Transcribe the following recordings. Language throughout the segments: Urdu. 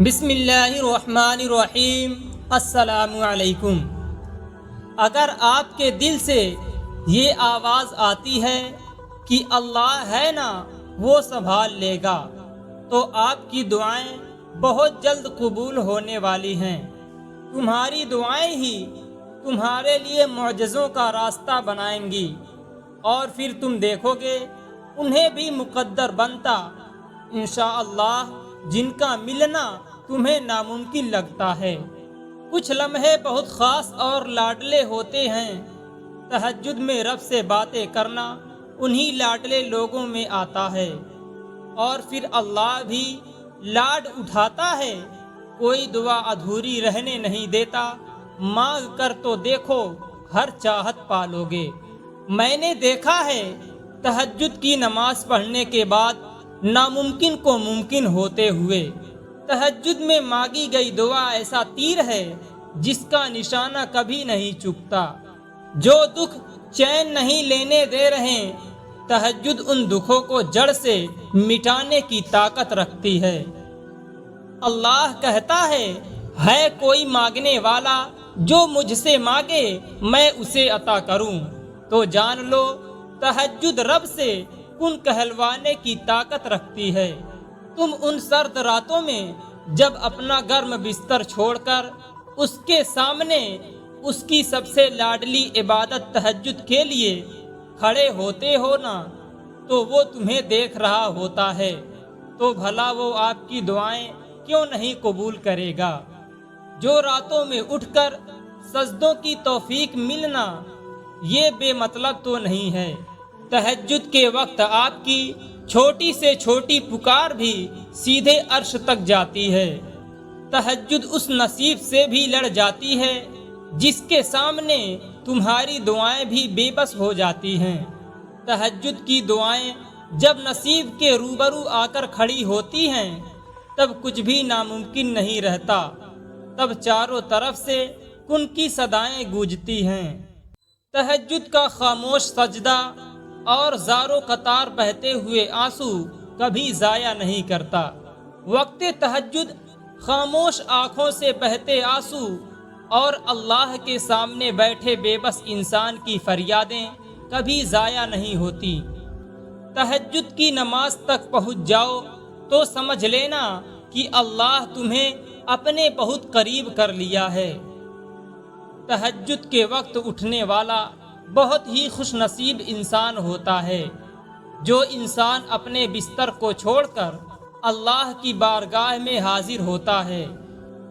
بسم اللہ الرحمن الرحیم۔ السلام علیکم۔ اگر آپ کے دل سے یہ آواز آتی ہے کہ اللہ ہے نا وہ سنبھال لے گا، تو آپ کی دعائیں بہت جلد قبول ہونے والی ہیں۔ تمہاری دعائیں ہی تمہارے لیے معجزوں کا راستہ بنائیں گی، اور پھر تم دیکھو گے انہیں بھی مقدر بنتا انشاءاللہ جن کا ملنا تمہیں ناممکن لگتا ہے۔ کچھ لمحے بہت خاص اور لاڈلے ہوتے ہیں۔ تہجد میں رب سے باتیں کرنا انہی لاڈلے لوگوں میں آتا ہے، اور پھر اللہ بھی لاڈ اٹھاتا ہے، کوئی دعا ادھوری رہنے نہیں دیتا۔ مانگ کر تو دیکھو ہر چاہت پالو گے۔ میں نے دیکھا ہے تہجد کی نماز پڑھنے کے بعد ناممکن کو ممکن ہوتے ہوئے۔ تہجد میں مانگی گئی دعا ایسا تیر ہے جس کا نشانہ کبھی نہیں چکتا۔ جو دکھ چین نہیں لینے دے رہے، تہجد ان دکھوں کو جڑ سے مٹانے کی طاقت رکھتی ہے۔ اللہ کہتا ہے کوئی مانگنے والا جو مجھ سے مانگے میں اسے عطا کروں۔ تو جان لو تہجد رب سے کن کہلوانے کی طاقت رکھتی ہے۔ تم ان سرد راتوں میں جب اپنا گرم بستر چھوڑ کر اس کے سامنے اس کی سب سے لاڈلی عبادت تہجد کے لیے کھڑے ہوتے ہو نا، تو وہ تمہیں دیکھ رہا ہوتا ہے، تو بھلا وہ آپ کی دعائیں کیوں نہیں قبول کرے گا؟ جو راتوں میں اٹھ کر سجدوں کی توفیق ملنا یہ بے مطلب تو نہیں ہے۔ تہجد کے وقت آپ کی چھوٹی سے چھوٹی پکار بھی سیدھے عرش تک جاتی ہے۔ تہجد اس نصیب سے بھی لڑ جاتی ہے جس کے سامنے تمہاری دعائیں بھی بے بس ہو جاتی ہیں۔ تہجد کی دعائیں جب نصیب کے روبرو آ کر کھڑی ہوتی ہیں تب کچھ بھی ناممکن نہیں رہتا، تب چاروں طرف سے کن کی صدائیں گونجتی ہیں۔ تہجد کا خاموش سجدہ اور زارو قطار بہتے ہوئے آنسو کبھی ضائع نہیں کرتا۔ وقت تہجد خاموش آنکھوں سے بہتے آنسو اور اللہ کے سامنے بیٹھے بے بس انسان کی فریادیں کبھی ضائع نہیں ہوتی۔ تہجد کی نماز تک پہنچ جاؤ تو سمجھ لینا کہ اللہ تمہیں اپنے بہت قریب کر لیا ہے۔ تہجد کے وقت اٹھنے والا بہت ہی خوش نصیب انسان ہوتا ہے۔ جو انسان اپنے بستر کو چھوڑ کر اللہ کی بارگاہ میں حاضر ہوتا ہے۔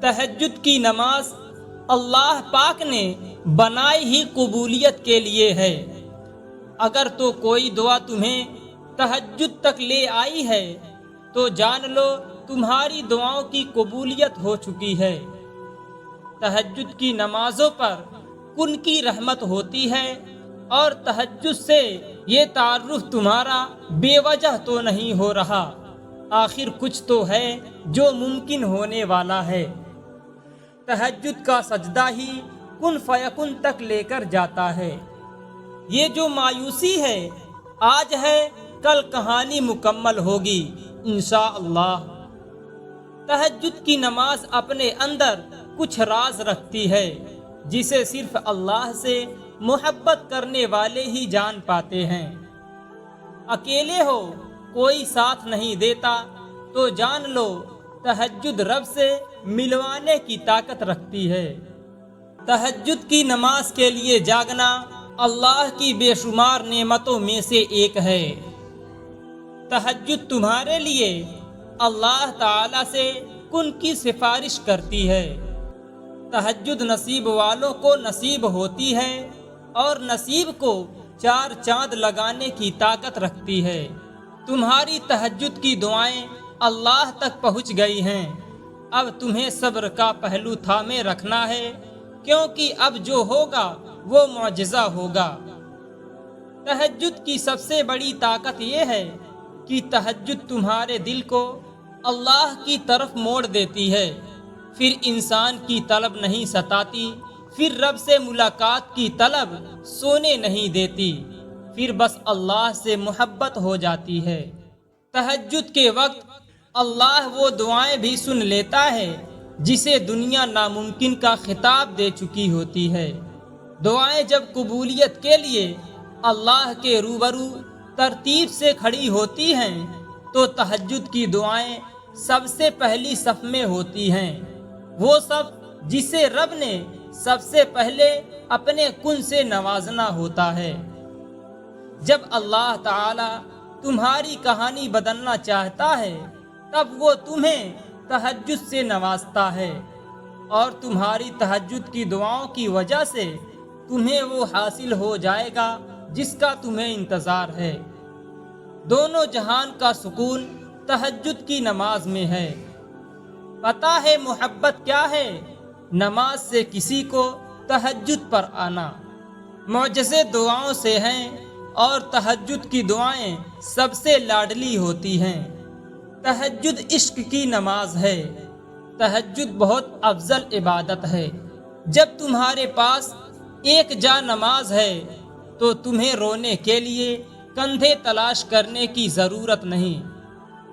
تہجد کی نماز اللہ پاک نے بنائی ہی قبولیت کے لیے ہے۔ اگر تو کوئی دعا تمہیں تہجد تک لے آئی ہے تو جان لو تمہاری دعاؤں کی قبولیت ہو چکی ہے۔ تہجد کی نمازوں پر کن کی رحمت ہوتی ہے، اور تہجد سے یہ تعارف تمہارا بے وجہ تو نہیں ہو رہا، آخر کچھ تو ہے جو ممکن ہونے والا ہے۔ تہجد کا سجدہ ہی کن فیکن تک لے کر جاتا ہے۔ یہ جو مایوسی ہے آج ہے، کل کہانی مکمل ہوگی انشاءاللہ۔ تہجد کی نماز اپنے اندر کچھ راز رکھتی ہے جسے صرف اللہ سے محبت کرنے والے ہی جان پاتے ہیں۔ اکیلے ہو کوئی ساتھ نہیں دیتا تو جان لو تہجد رب سے ملوانے کی طاقت رکھتی ہے۔ تہجد کی نماز کے لیے جاگنا اللہ کی بے شمار نعمتوں میں سے ایک ہے۔ تہجد تمہارے لیے اللہ تعالی سے کن کی سفارش کرتی ہے۔ تہجد نصیب والوں کو نصیب ہوتی ہے، اور نصیب کو چار چاند لگانے کی طاقت رکھتی ہے۔ تمہاری تہجد کی دعائیں اللہ تک پہنچ گئی ہیں، اب تمہیں صبر کا پہلو تھامے رکھنا ہے، کیونکہ اب جو ہوگا وہ معجزہ ہوگا۔ تہجد کی سب سے بڑی طاقت یہ ہے کہ تہجد تمہارے دل کو اللہ کی طرف موڑ دیتی ہے، پھر انسان کی طلب نہیں ستاتی، پھر رب سے ملاقات کی طلب سونے نہیں دیتی، پھر بس اللہ سے محبت ہو جاتی ہے۔ تہجد کے وقت اللہ وہ دعائیں بھی سن لیتا ہے جسے دنیا ناممکن کا خطاب دے چکی ہوتی ہے۔ دعائیں جب قبولیت کے لیے اللہ کے روبرو ترتیب سے کھڑی ہوتی ہیں تو تہجد کی دعائیں سب سے پہلی صف میں ہوتی ہیں۔ وہ صف جسے رب نے سب سے پہلے اپنے کن سے نوازنا ہوتا ہے۔ جب اللہ تعالی تمہاری کہانی بدلنا چاہتا ہے تب وہ تمہیں تہجد سے نوازتا ہے، اور تمہاری تہجد کی دعاؤں کی وجہ سے تمہیں وہ حاصل ہو جائے گا جس کا تمہیں انتظار ہے۔ دونوں جہان کا سکون تہجد کی نماز میں ہے۔ پتہ ہے محبت کیا ہے؟ نماز سے کسی کو تہجد پر آنا۔ معجزے دعاؤں سے ہیں اور تہجد کی دعائیں سب سے لاڈلی ہوتی ہیں۔ تہجد عشق کی نماز ہے۔ تہجد بہت افضل عبادت ہے۔ جب تمہارے پاس ایک جا نماز ہے تو تمہیں رونے کے لیے کندھے تلاش کرنے کی ضرورت نہیں۔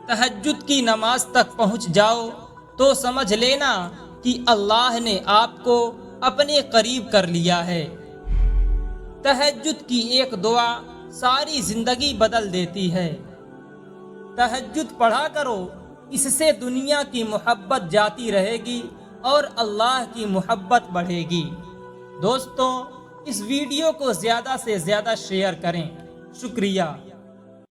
تہجد کی نماز تک پہنچ جاؤ تو سمجھ لینا کہ اللہ نے آپ کو اپنے قریب کر لیا ہے۔ تہجد کی ایک دعا ساری زندگی بدل دیتی ہے۔ تہجد پڑھا کرو، اس سے دنیا کی محبت جاتی رہے گی اور اللہ کی محبت بڑھے گی۔ دوستوں، اس ویڈیو کو زیادہ سے زیادہ شیئر کریں۔ شکریہ۔